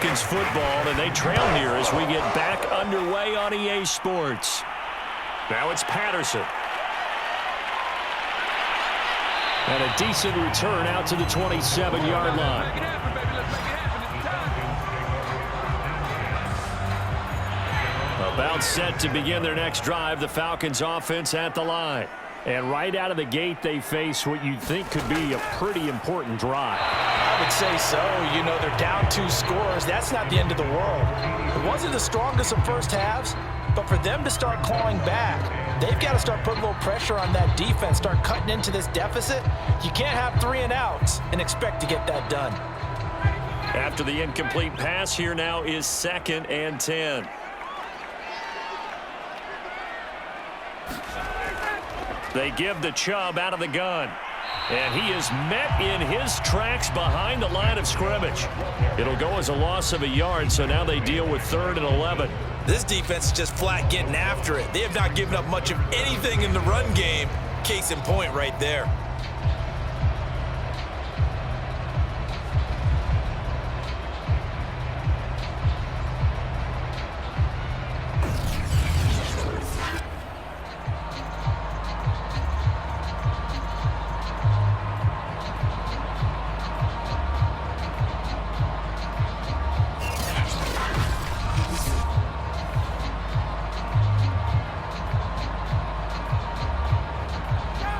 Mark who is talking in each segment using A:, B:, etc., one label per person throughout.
A: Falcons football, and they trail here as we get back underway on EA Sports. Now it's Patterson. And a decent return out to the 27-yard line. About set to begin their next drive, the Falcons offense at the line. And right out of the gate, they face what you'd think could be a pretty important drive.
B: I would say so. You know, they're down 2 scores. That's not the end of the world. It wasn't the strongest of first halves, but for them to start clawing back, they've got to start putting a little pressure on that defense, start cutting into this deficit. You can't have 3 and outs and expect to get that done.
A: After the incomplete pass, here now is 2nd and 10. They give the Chubb out of the gun. And he is met in his tracks behind the line of scrimmage. It'll go as a loss of a yard, so now they deal with 3rd and 11.
B: This defense is just flat getting after it. They have not given up much of anything in the run game. Case in point right there.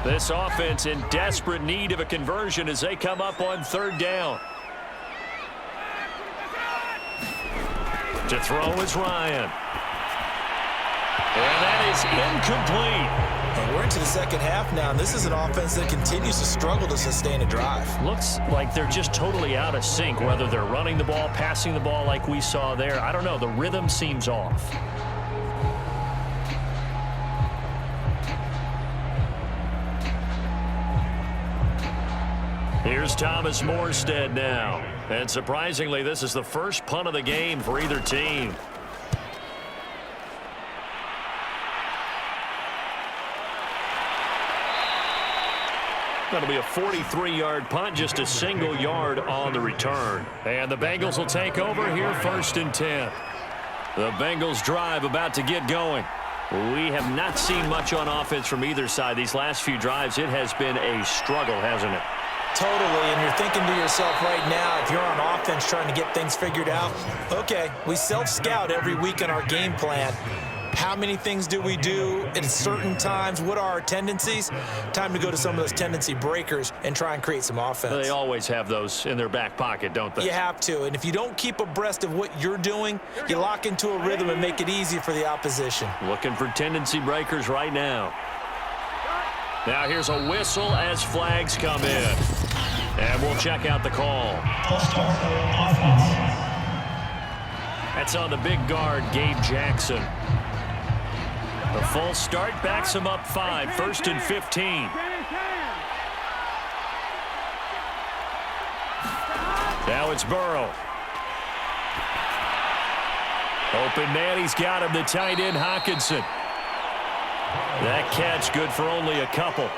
A: This offense in desperate need of a conversion as they come up on 3rd down. To throw is Ryan. And that is incomplete.
B: And we're into the second half now, and this is an offense that continues to struggle to sustain a drive.
A: Looks like they're just totally out of sync, whether they're running the ball, passing the ball like we saw there. I don't know. The rhythm seems off. Here's Thomas Morstead now. And surprisingly, this is the first punt of the game for either team. That'll be a 43-yard punt, just a single yard on the return. And the Bengals will take over here 1st and 10. The Bengals drive about to get going. We have not seen much on offense from either side. These last few drives, it has been a struggle, hasn't it?
B: Totally, and you're thinking to yourself right now, if you're on offense trying to get things figured out, okay, we self-scout every week on our game plan. How many things do we do at certain times? What are our tendencies? Time to go to some of those tendency breakers and try and create some offense.
A: They always have those in their back pocket, don't they?
B: You have to, and if you don't keep abreast of what you're doing, you lock into a rhythm and make it easy for the opposition.
A: Looking for tendency breakers right now. Now here's a whistle as flags come in. And we'll check out the call. That's on the big guard, Gabe Jackson. The full start backs him up 5, 1st and 15. Now it's Burrow. Open man, he's got him, the tight end, Hockenson. That catch good for only a couple.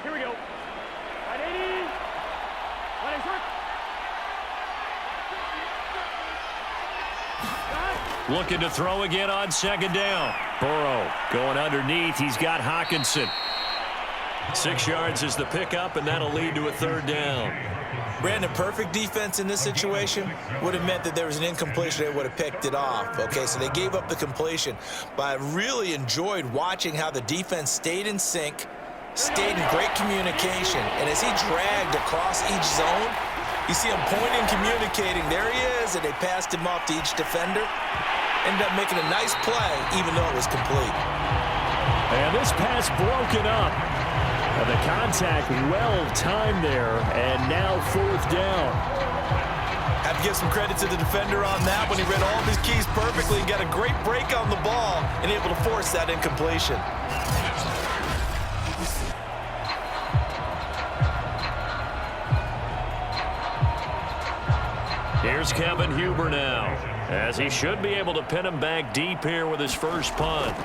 C: Here we go.
A: Looking to throw again on 2nd down. Burrow going underneath. He's got Hockenson. 6 yards is the pickup, and that'll lead to a 3rd down.
B: Brandon, perfect defense in this situation would have meant that there was an incompletion. They would have picked it off. Okay, so they gave up the completion. But I really enjoyed watching how the defense stayed in sync, stayed in great communication. And as he dragged across each zone, you see him pointing, communicating. There he is, and they passed him off to each defender. Ended up making a nice play, even though it was complete.
A: And this pass broken up. And the contact well timed there, and now 4th down.
B: Have to give some credit to the defender on that one. He read all of his keys perfectly and got a great break on the ball and able to force that incompletion.
A: Here's Kevin Huber now, as he should be able to pin him back deep here with his first punt.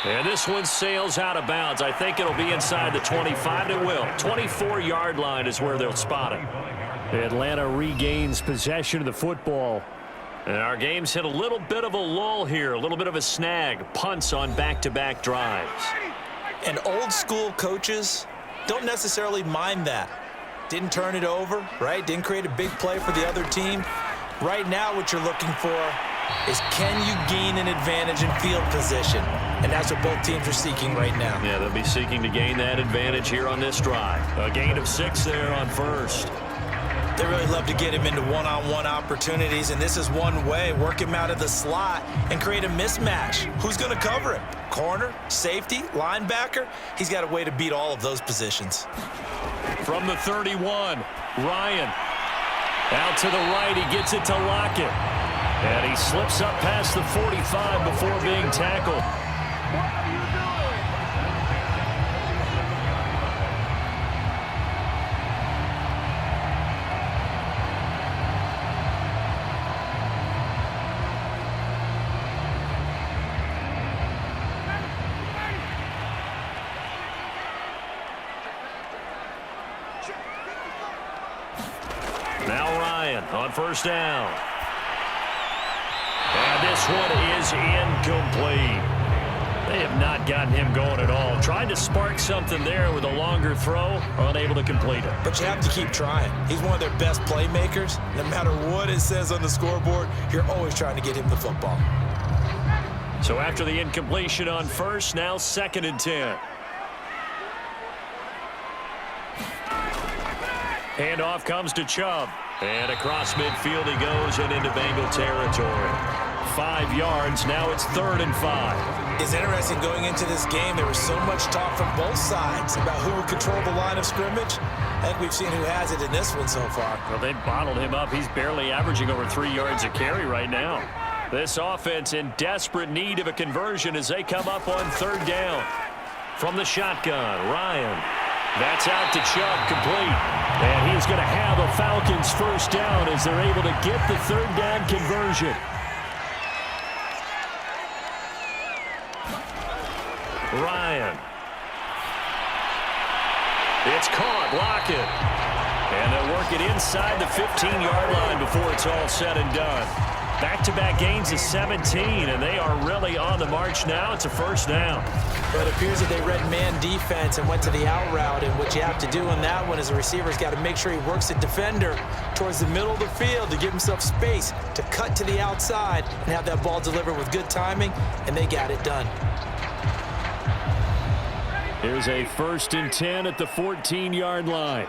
A: And this one sails out of bounds. I think it'll be inside the 25. It will. 24-yard line is where they'll spot it.
C: Atlanta regains possession of the football.
A: And our game's hit a little bit of a lull here, a little bit of a snag. Punts on back-to-back drives.
B: And old-school coaches don't necessarily mind that. Didn't turn it over, right? Didn't create a big play for the other team. Right now what you're looking for is, can you gain an advantage in field position? And that's what both teams are seeking right now.
A: Yeah, they'll be seeking to gain that advantage here on this drive. A gain of 6 there on first.
B: They really love to get him into one-on-one opportunities, and this is one way. Work him out of the slot and create a mismatch. Who's going to cover him? Corner, safety, linebacker? He's got a way to beat all of those positions.
A: From the 31, Ryan. Out to the right, he gets it to Lockett. And he slips up past the 45 before being tackled. Now Ryan on first down. And this one is incomplete. They have not gotten him going at all. Tried to spark something there with a longer throw, unable to complete it.
B: But you have to keep trying. He's one of their best playmakers. No matter what it says on the scoreboard, you're always trying to get him the football.
A: So after the incompletion on first, now 2nd and 10. Handoff comes to Chubb. And across midfield he goes and into Bengal territory. 5 yards, now it's 3rd and 5.
B: It's interesting going into this game. There was so much talk from both sides about who would control the line of scrimmage. I think we've seen who has it in this one so far.
A: Well, they bottled him up. He's barely averaging over 3 yards a carry right now. This offense in desperate need of a conversion as they come up on 3rd down. From the shotgun, Ryan. That's out to Chubb, complete. And he's going to have a Falcons first down as they're able to get the 3rd down conversion. Ryan. It's caught. Lockett. And they'll work it inside the 15-yard line before it's all said and done. Back-to-back gains of 17, and they are really on the march now. It's a first down.
B: But it appears that they read man defense and went to the out route, and what you have to do on that one is the receiver's got to make sure he works the defender towards the middle of the field to give himself space to cut to the outside and have that ball delivered with good timing, and they got it done.
A: Here's a 1st and 10 at the 14-yard line.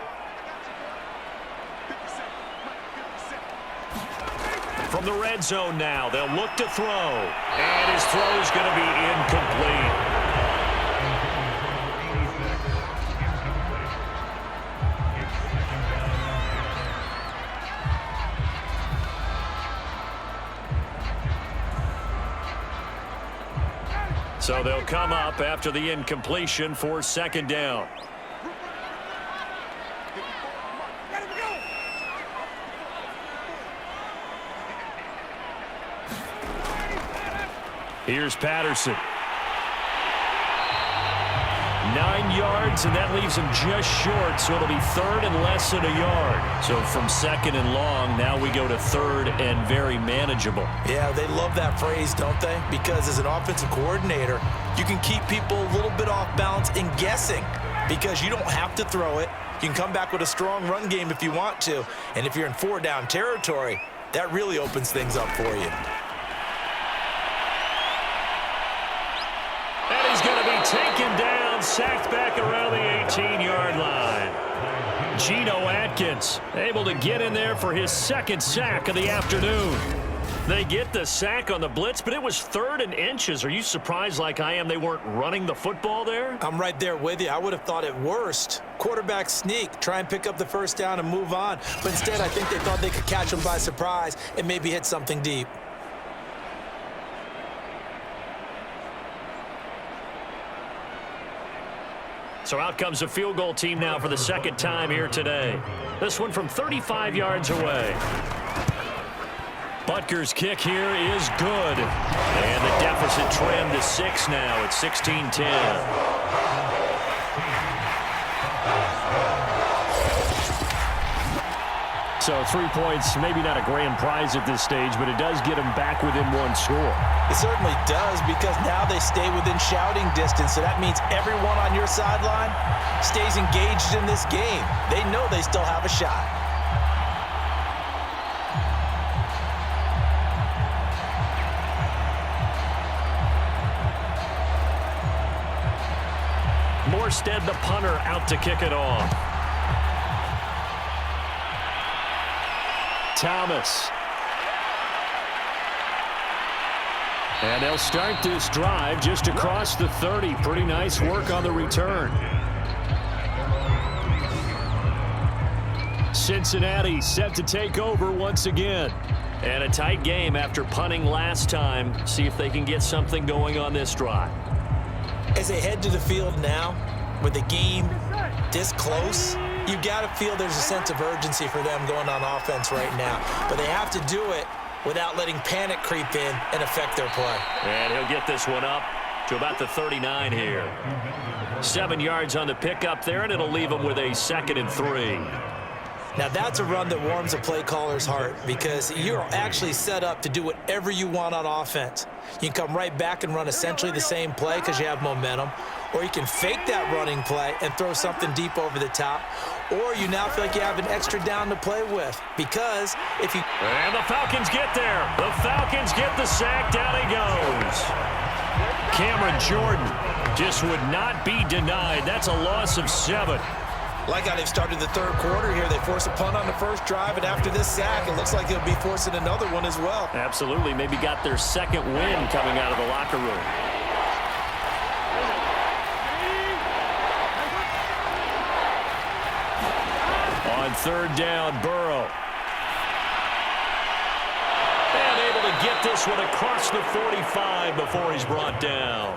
A: From the red zone now, they'll look to throw. And his throw is going to be incomplete. So they'll come up after the incompletion for 2nd down. Here's Patterson. 9 yards, and that leaves him just short, so it'll be 3rd and less than a yard. So from 2nd and long, now we go to 3rd and very manageable.
B: Yeah, they love that phrase, don't they? Because as an offensive coordinator, you can keep people a little bit off balance and guessing because you don't have to throw it. You can come back with a strong run game if you want to. And if you're in 4-down territory, that really opens things up for you.
A: And he's going to be taken down, sacked back around the 18-yard line. Geno Atkins able to get in there for his 2nd sack of the afternoon. They get the sack on the blitz, but it was 3rd and inches. Are you surprised like I am they weren't running the football there?
B: I'm right there with you. I would have thought at worst, quarterback sneak, try and pick up the 1st down and move on. But instead, I think they thought they could catch him by surprise and maybe hit something deep.
A: So out comes a field goal team now for the second time here today. This one from 35 yards away. Butker's kick here is good. And the deficit trimmed to 6 now at 16-10.
C: So 3 points, maybe not a grand prize at this stage, but it does get them back within one score.
B: It certainly does, because now they stay within shouting distance. So that means everyone on your sideline stays engaged in this game. They know they still have a shot.
A: Morstead, the punter, out to kick it off. Thomas. And they'll start this drive just across the 30. Pretty nice work on the return. Cincinnati set to take over once again. And a tight game after punting last time. See if they can get something going on this drive.
B: As they head to the field now, with the game this close, you've got to feel there's a sense of urgency for them going on offense right now. But they have to do it without letting panic creep in and affect their play.
A: And he'll get this one up to about the 39 here. 7 yards on the pickup there, and it'll leave them with a 2nd and 3.
B: Now that's a run that warms a play caller's heart, because you're actually set up to do whatever you want on offense. You can come right back and run essentially the same play because you have momentum, or you can fake that running play and throw something deep over the top, or you now feel like you have an extra down to play with, because if you...
A: And the Falcons get there. The Falcons get the sack. Down he goes. Cameron Jordan just would not be denied. That's a loss of 7.
B: Like how they've started the third quarter here. They force a punt on the first drive, and after this sack, it looks like they'll be forcing another one as well.
A: Absolutely. Maybe got their second win coming out of the locker room. On third down, Burrow. And able to get this one across the 45 before he's brought down.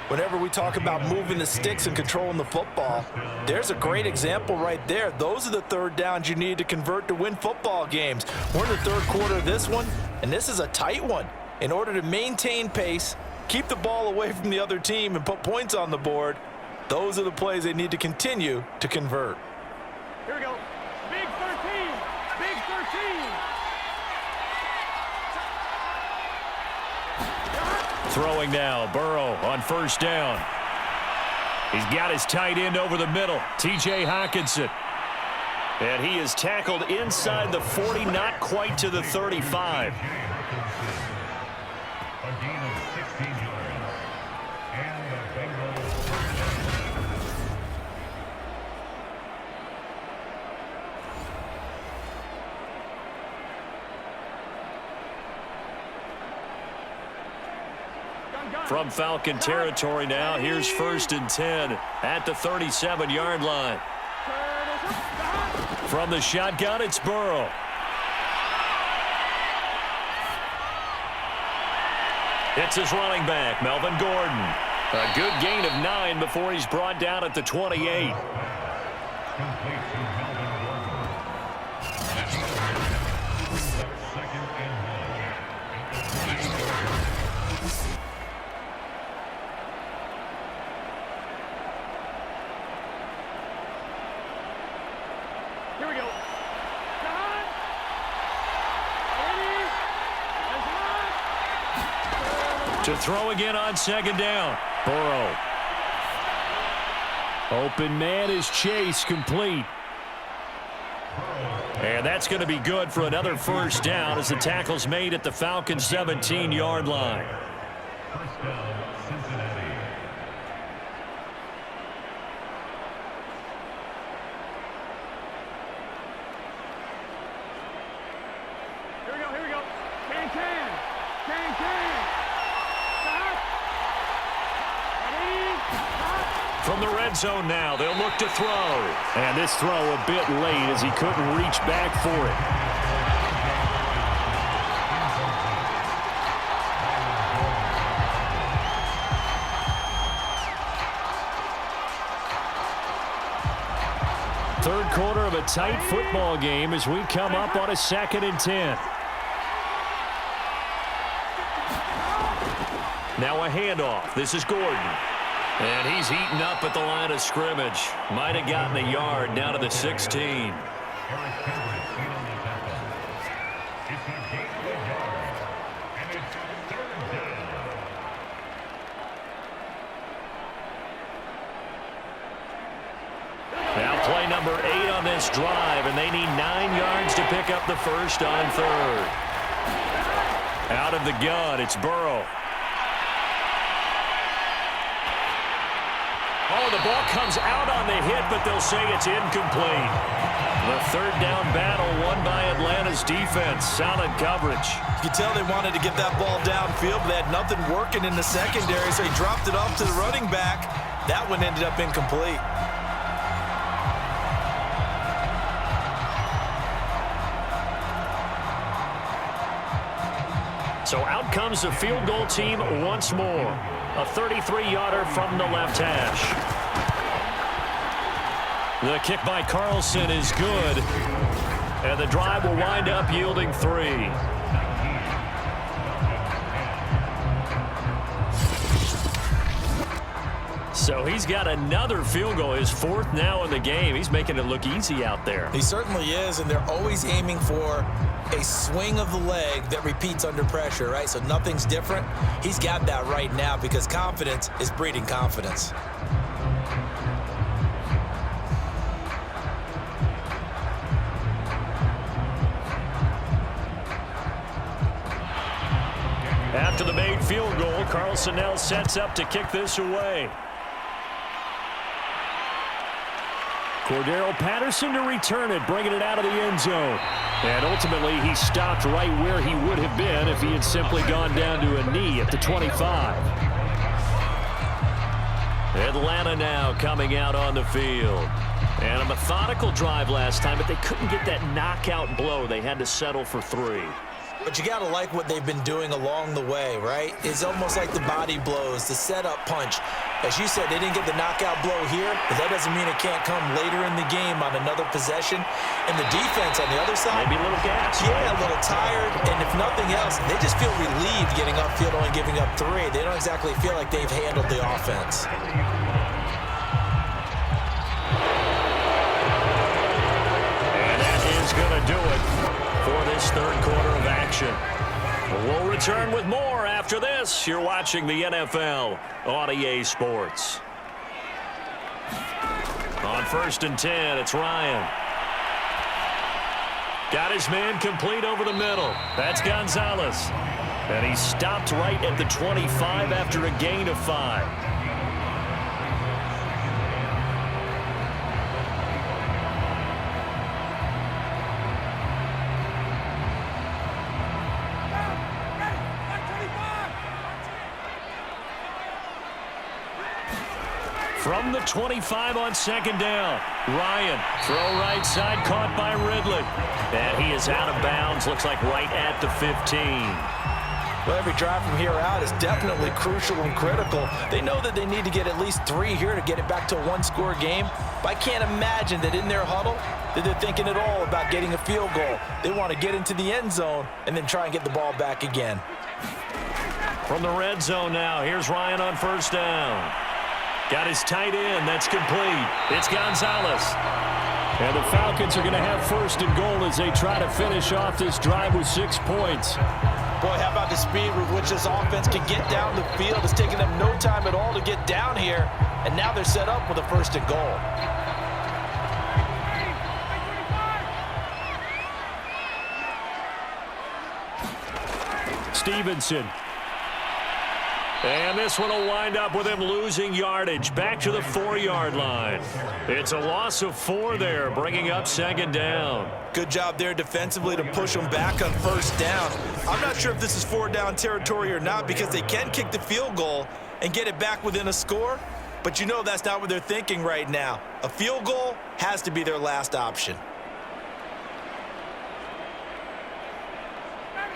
B: Whenever we talk about moving the sticks and controlling the football, there's a great example right there. Those are the third downs you need to convert to win football games. We're in the third quarter of this one, and this is a tight one. In order to maintain pace, keep the ball away from the other team, and put points on the board, those are the plays they need to continue to convert.
D: Here we go. Big 13. Big 13.
A: Throwing now, Burrow on first down. He's got his tight end over the middle, T.J. Hockenson. And he is tackled inside the 40, not quite to the 35. From Falcon territory now, here's 1st and 10 at the 37-yard line. From the shotgun, it's Burrow. It's his running back, Melvin Gordon. A good gain of 9 before he's brought down at the 28.
D: Here we go.
A: To throw again on 2nd down. Burrow. Open man is Chase, complete. And that's going to be good for another first down as the tackle's made at the Falcons' 17-yard line.
D: Here we go. Can.
A: From the red zone now, they'll look to throw.
C: And this throw a bit late as he couldn't reach back for it. quarter of a tight football game as we come up on a 2nd and 10.
A: Now a handoff. This is Gordon. And he's eaten up at the line of scrimmage. Might have gotten a yard down to the 16. Now play number 8 on this drive, and they need 9 yards to pick up the first on 3rd. Out of the gun, it's Burrow. Oh, the ball comes out on the hit, but they'll say it's incomplete. The 3rd down battle won by Atlanta's defense. Solid coverage.
B: You can tell they wanted to get that ball downfield, but they had nothing working in the secondary, so he dropped it off to the running back. That one ended up incomplete.
A: So out comes the field goal team once more. A 33-yarder from the left hash. The kick by Carlson is good. And the drive will wind up yielding 3. So he's got another field goal. His 4th now in the game. He's making it look easy out there.
B: He certainly is, and they're always aiming for a swing of the leg that repeats under pressure, right? So nothing's different. He's got that right now because confidence is breeding confidence.
A: After the made field goal, Carlson now sets up to kick this away.
C: Cordero Patterson to return it, bringing it out of the end zone. And ultimately, he stopped right where he would have been if he had simply gone down to a knee at the 25.
A: Atlanta now coming out on the field. And a methodical drive last time, but they couldn't get that knockout blow. They had to settle for 3.
B: But you got to like what they've been doing along the way, right? It's almost like the body blows, the setup punch. As you said, they didn't get the knockout blow here, but that doesn't mean it can't come later in the game on another possession. And the defense on the other side,
A: maybe a little gas.
B: Yeah, a little tired. And if nothing else, they just feel relieved getting upfield, only giving up 3. They don't exactly feel like they've handled the offense.
A: And that is going to do it for this 3rd quarter of action. We'll return with more after this. You're watching the NFL on EA Sports. On 1st and 10, it's Ryan. Got his man complete over the middle. That's Gonzalez. And he stopped right at the 25 after a gain of 5. From the 25 on 2nd down, Ryan, throw right side, caught by Ridley. And he is out of bounds, looks like right at the 15.
B: Well, every drive from here out is definitely crucial and critical. They know that they need to get at least 3 here to get it back to a 1-score game. But I can't imagine that in their huddle that they're thinking at all about getting a field goal. They want to get into the end zone and then try and get the ball back again.
A: From the red zone now, here's Ryan on 1st down. Got his tight end. That's complete. It's Gonzalez.
C: And the Falcons are going to have 1st and goal as they try to finish off this drive with 6 points.
B: Boy, how about the speed with which this offense can get down the field? It's taking them no time at all to get down here. And now they're set up with a 1st and goal.
C: Stevenson.
A: And this one will wind up with him losing yardage back to the 4-yard line. It's a loss of 4 there, bringing up 2nd down.
B: Good job there defensively to push them back on 1st down. I'm not sure if this is 4-down territory or not because they can kick the field goal and get it back within a score. But you know that's not what they're thinking right now. A field goal has to be their last option.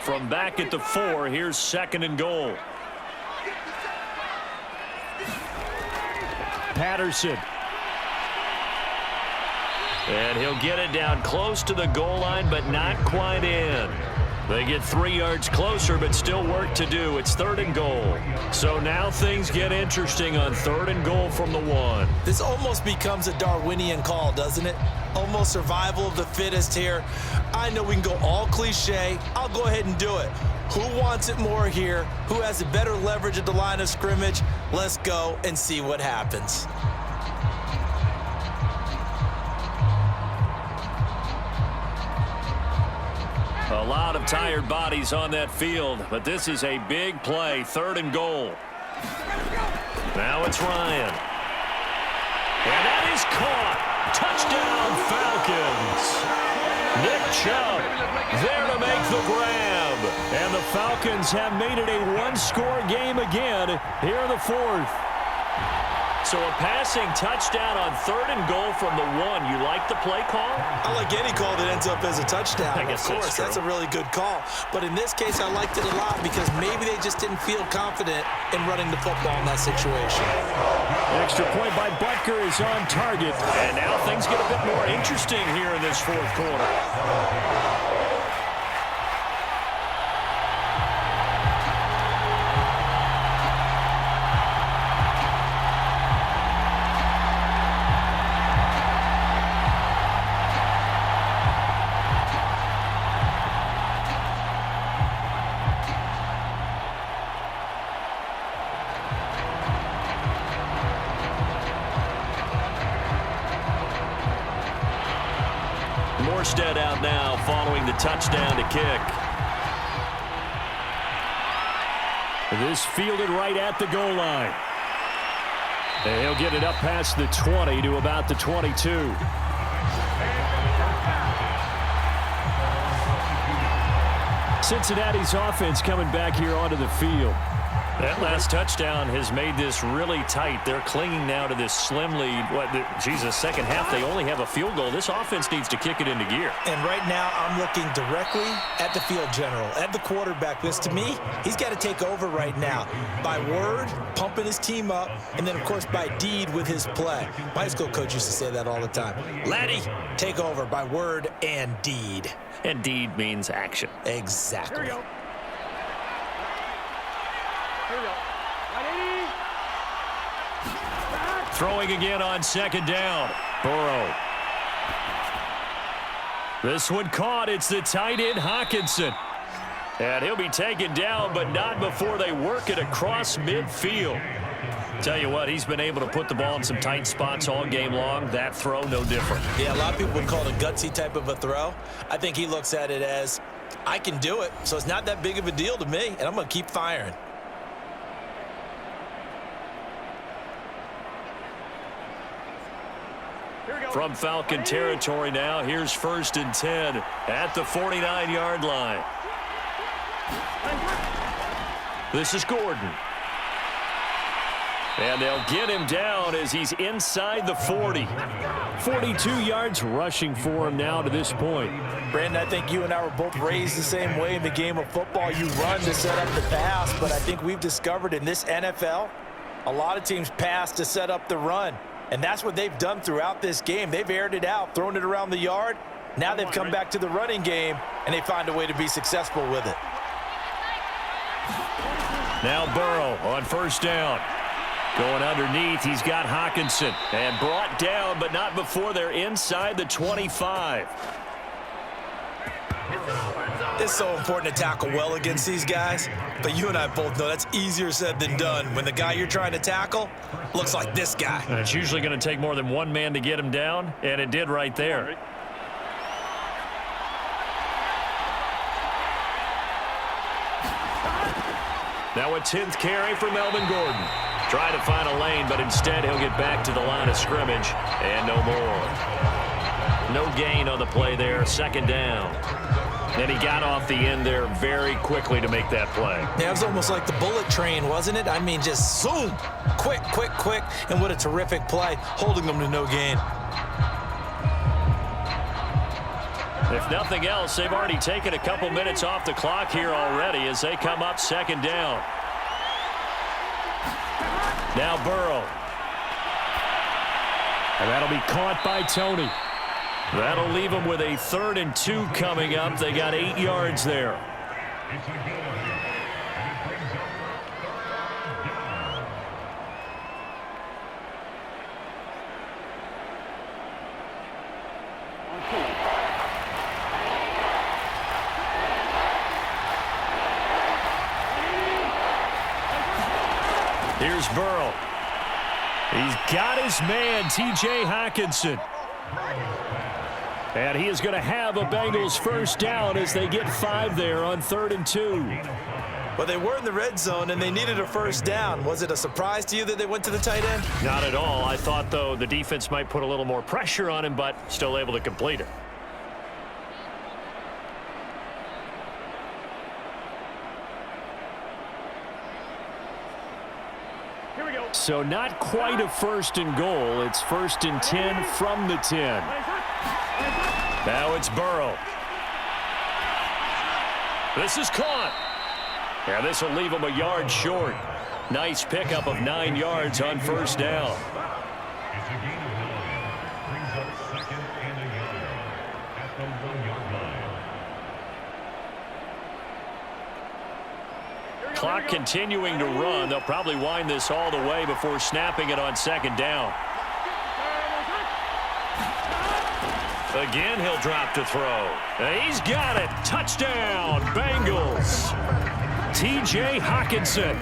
A: From back at the 4, here's 2nd and goal.
C: Patterson.
A: And he'll get it down close to the goal line, but not quite in. They get 3 yards closer, but still work to do. It's 3rd and goal. So now things get interesting on 3rd and goal from the 1.
B: This almost becomes a Darwinian call, doesn't it? Almost survival of the fittest here. I know we can go all cliche. I'll go ahead and do it. Who wants it more here? Who has a better leverage at the line of scrimmage? Let's go and see what happens.
A: A lot of tired bodies on that field, but this is a big play, 3rd and goal. Now it's Ryan. And that is caught. Touchdown, Falcons. Nick Chubb there to make the grab.
C: And the Falcons have made it a one-score game again here in the 4th.
A: So a passing touchdown on 3rd and goal from the 1. You like the play call?
B: I like any call that ends up as a touchdown.
A: I guess
B: of course, that's a really good call. But in this case, I liked it a lot because maybe they just didn't feel confident in running the football in that situation.
C: Extra point by Butker is on target.
A: And now things get a bit more interesting here in this 4th quarter. Morstead out now following the touchdown to kick.
C: This fielded right at the goal line. And he'll get it up past the 20 to about the 22. Cincinnati's offense coming back here onto the field.
A: That last touchdown has made this really tight. They're clinging now to this slim lead. Second half, they only have a field goal. This offense needs to kick it into gear.
B: And right now, I'm looking directly at the field general, at the quarterback. Because to me, he's got to take over right now. By word, pumping his team up, and then, of course, by deed with his play. My high school coach used to say that all the time. Laddie, take over by word and deed.
A: And deed means action.
B: Exactly.
D: Here we go. Here we go. Ready? Back.
A: Throwing again on 2nd down. Burrow. This one caught. It's the tight end, Hockenson. And he'll be taken down, but not before they work it across midfield. Tell you what, he's been able to put the ball in some tight spots all game long. That throw, no different.
B: Yeah, a lot of people would call it a gutsy type of a throw. I think he looks at it as, I can do it, so it's not that big of a deal to me, and I'm going to keep firing.
A: From Falcon territory now, here's 1st and 10 at the 49-yard line. This is Gordon. And they'll get him down as he's inside the 40.
C: 42 yards rushing for him now to this point.
B: Brandon, I think you and I were both raised the same way in the game of football. You run to set up the pass, but I think we've discovered in this NFL, a lot of teams pass to set up the run. And that's what they've done throughout this game. They've aired it out, thrown it around the yard. Now they've come back to the running game, and they find a way to be successful with it.
A: Now Burrow on 1st down. Going underneath, he's got Hockenson. And brought down, but not before they're inside the 25.
B: It's so important to tackle well against these guys, but you and I both know that's easier said than done when the guy you're trying to tackle looks like this guy.
A: And it's usually going to take more than one man to get him down, and it did right there. Now a 10th carry for Melvin Gordon. Try to find a lane, but instead he'll get back to the line of scrimmage, and no more. No gain on the play there, 2nd down. And he got off the end there very quickly to make that play.
B: Yeah, it was almost like the bullet train, wasn't it? I mean, just zoom, quick, quick, quick, and what a terrific play, holding them to no gain.
A: If nothing else, they've already taken a couple minutes off the clock here already as they come up 2nd down. Now Burrow.
C: And that'll be caught by Tony.
A: That'll leave them with a 3rd and 2 coming up. They got 8 yards there. Here's Burrow. He's got his man, T.J. Hockenson. And he is going to have a Bengals first down as they get 5 there on 3rd and 2.
B: Well, they were in the red zone, and they needed a first down. Was it a surprise to you that they went to the tight end?
A: Not at all. I thought, though, the defense might put a little more pressure on him, but still able to complete it.
D: Here we go.
C: So not quite a 1st and goal. It's 1st and 10 from the 10.
A: Now it's Burrow. This is caught. Yeah, this will leave him a yard short. Nice pickup of 9 yards on first down.
E: It's a gain of 9. Brings up 2nd and a yard at the 1-yard line.
A: Clock continuing to run. They'll probably wind this all the way before snapping it on 2nd down. Again, he'll drop to throw. He's got it. Touchdown, Bengals. T.J. Hockenson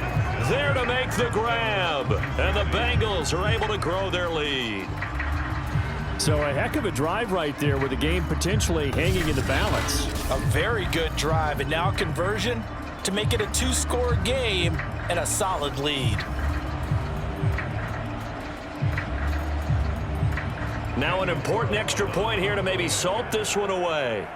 A: there to make the grab. And the Bengals are able to grow their lead.
C: So a heck of a drive right there with the game potentially hanging in the balance.
B: A very good drive, and now conversion to make it a 2-score game and a solid lead.
A: Now an important extra point here to maybe salt this one away.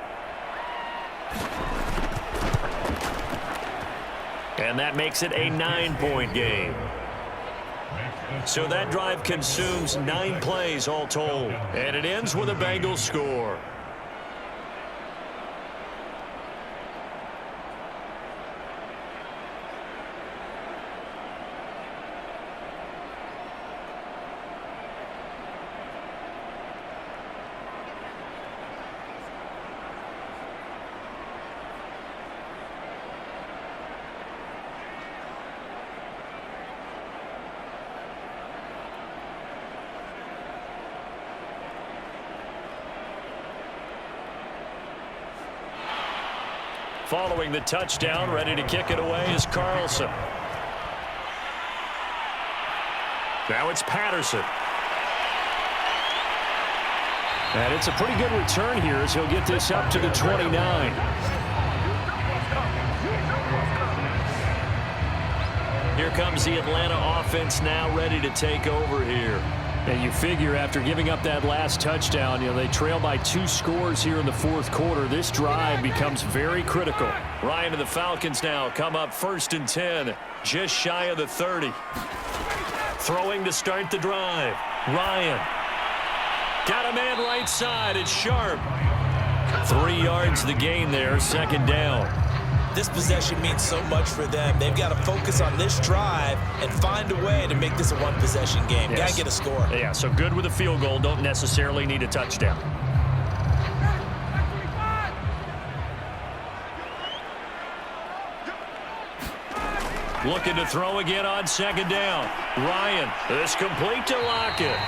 A: And that makes it a 9-point game. So that drive consumes 9 plays all told. And it ends with a Bengals score. Following the touchdown, ready to kick it away is Carlson. Now it's Patterson.
C: And it's a pretty good return here as he'll get this up to the 29.
A: Here comes the Atlanta offense now ready to take over here.
C: And you figure after giving up that last touchdown, they trail by 2 scores here in the 4th quarter. This drive becomes very critical.
A: Ryan and the Falcons now come up 1st and 10, just shy of the 30. Throwing to start the drive. Ryan. Got a man right side. It's Sharp. 3 yards the gain there, 2nd down.
B: This possession means so much for them. They've got to focus on this drive and find a way to make this a 1-possession game.
A: Yes.
B: Got to get a score.
A: Yeah, so good with a field goal. Don't necessarily need a touchdown. Looking to throw again on 2nd down. Ryan, this complete to Lockett.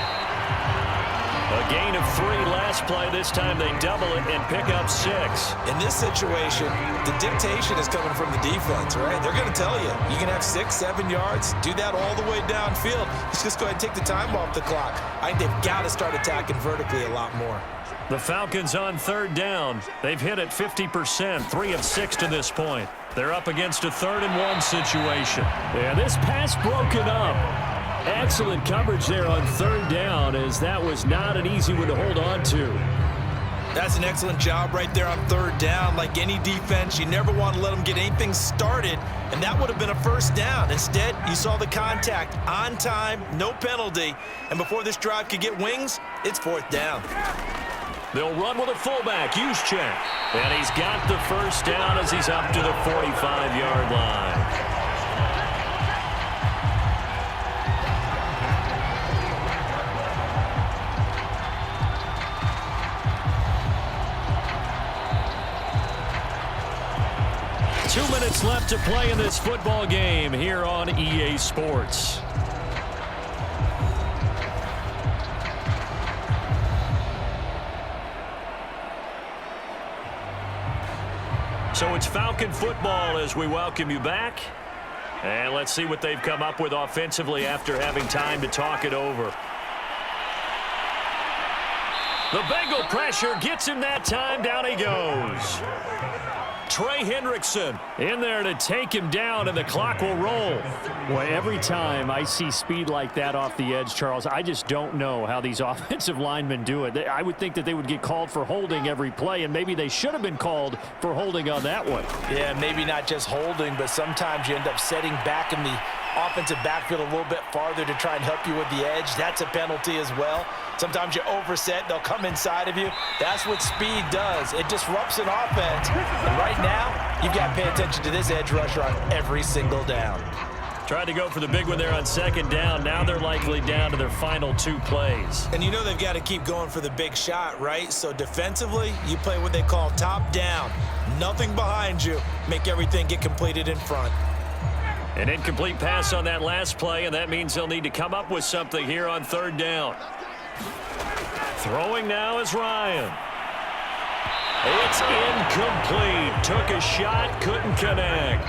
A: A gain of 3 last play. This time they double it and pick up 6.
B: In this situation, the dictation is coming from the defense, right? They're going to tell you, you can have 6, 7 yards, do that all the way downfield. Let's just go ahead and take the time off the clock. I think they've got to start attacking vertically a lot more.
A: The Falcons on 3rd down. They've hit it 50%, 3 of 6 to this point. They're up against a 3rd and 1 situation.
C: Yeah, this pass broken up. Excellent coverage there on 3rd down, as that was not an easy one to hold on to.
B: That's an excellent job right there on 3rd down. Like any defense, you never want to let them get anything started, and that would have been a 1st down. Instead, you saw the contact on time, no penalty, and before this drive could get wings, it's 4th down.
A: They'll run with a fullback, Juszczyk. And he's got the 1st down as he's up to the 45-yard line. 2 minutes left to play in this football game here on EA Sports. So it's Falcon football as we welcome you back. And let's see what they've come up with offensively after having time to talk it over. The Bengal pressure gets him that time. Down he goes. Trey Hendrickson in there to take him down, and the clock will roll.
C: Boy, every time I see speed like that off the edge, Charles, I just don't know how these offensive linemen do it. I would think that they would get called for holding every play, and maybe they should have been called for holding on that one.
B: Yeah, maybe not just holding, but sometimes you end up setting back in the offensive backfield a little bit farther to try and help you with the edge. That's a penalty as well. Sometimes you overset, they'll come inside of you. That's what speed does. It disrupts an offense. And right now, you've got to pay attention to this edge rusher on every single down.
A: Tried to go for the big one there on second down. Now they're likely down to their final 2 plays.
B: And you know they've got to keep going for the big shot, right? So defensively, you play what they call top down. Nothing behind you. Make everything get completed in front.
A: An incomplete pass on that last play, and that means they'll need to come up with something here on third down. Throwing now is Ryan. It's incomplete. Took a shot, couldn't connect.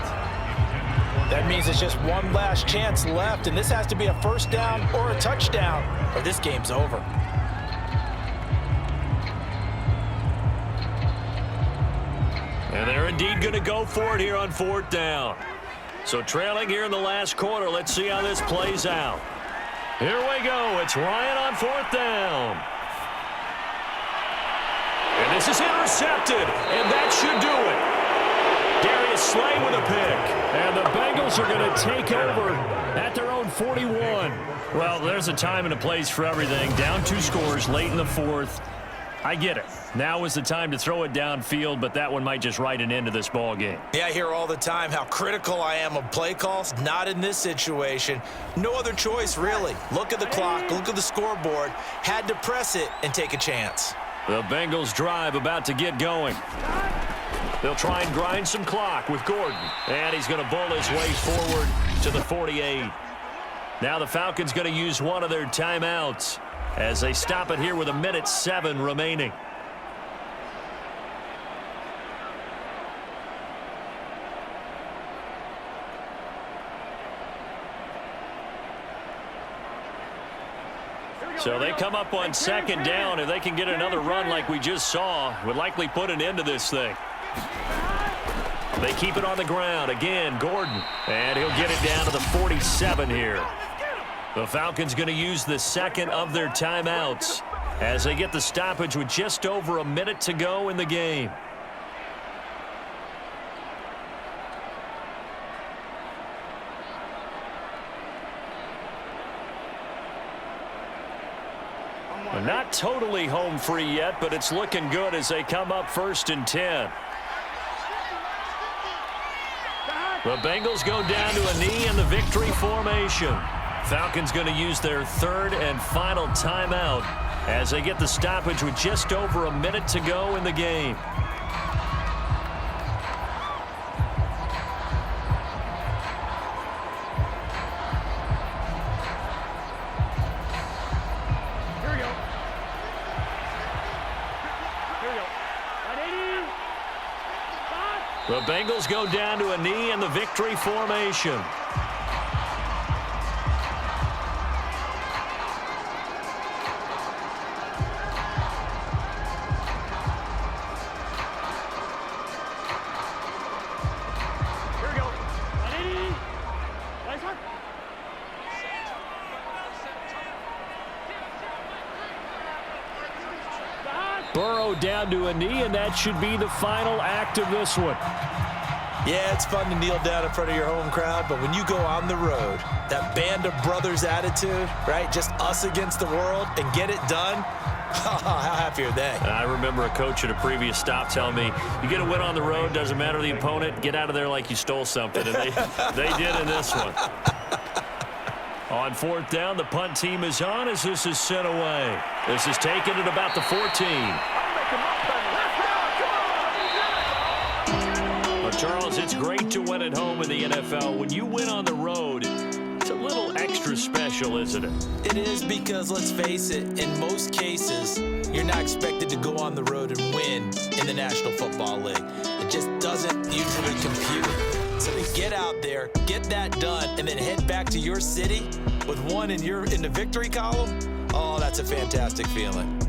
B: That means it's just one last chance left, and this has to be a first down or a touchdown, or this game's over.
A: And they're indeed going to go for it here on fourth down. So trailing here in the last quarter. Let's see how this plays out. Here we go. It's Ryan on fourth down. And this is intercepted, and that should do it. Darius Slay with a pick.
C: And the Bengals are going to take over at their own 41.
A: Well, there's a time and a place for everything. Down 2 scores late in the fourth. I get it. Now is the time to throw it downfield, but that one might just write an end to this ball game.
B: Yeah, I hear all the time how critical I am of play calls. Not in this situation. No other choice, really. Look at the clock. Look at the scoreboard. Had to press it and take a chance.
A: The Bengals drive about to get going. They'll try and grind some clock with Gordon. And he's going to bowl his way forward to the 48. Now the Falcons going to use one of their timeouts as they stop it here with 1:07 remaining. So they come up on second down. If they can get another run like we just saw, would likely put an end to this thing. They keep it on the ground. Again, Gordon. And he'll get it down to the 47 here. The Falcons going to use the second of their timeouts as they get the stoppage with just over a minute to go in the game. Not totally home free yet, but it's looking good as they come up 1st and 10. The Bengals go down to a knee in the victory formation. Falcons going to use their third and final timeout as they get the stoppage with just over a minute to go in the game. The Bengals go down to a knee in the victory formation.
D: Here we go. 180. Nice one.
C: Burrow down to a knee, and that should be the final act of this one.
B: Yeah, it's fun to kneel down in front of your home crowd, but when you go on the road, that band of brothers attitude, right? Just us against the world and get it done. How happy are they?
A: I remember a coach at a previous stop telling me, you get a win on the road, doesn't matter the opponent, get out of there like you stole something. And they did in this one. On fourth down, the punt team is on as this is sent away. This is taken at about the 14. A Charles, it's great to win at home in the NFL. When you win on the road, it's a little extra special, isn't it?
B: It is, because let's face it, in most cases, you're not expected to go on the road and win in the National Football League. It just doesn't usually compute. So to get out there, get that done, and then head back to your city with one in the victory column, oh, that's a fantastic feeling.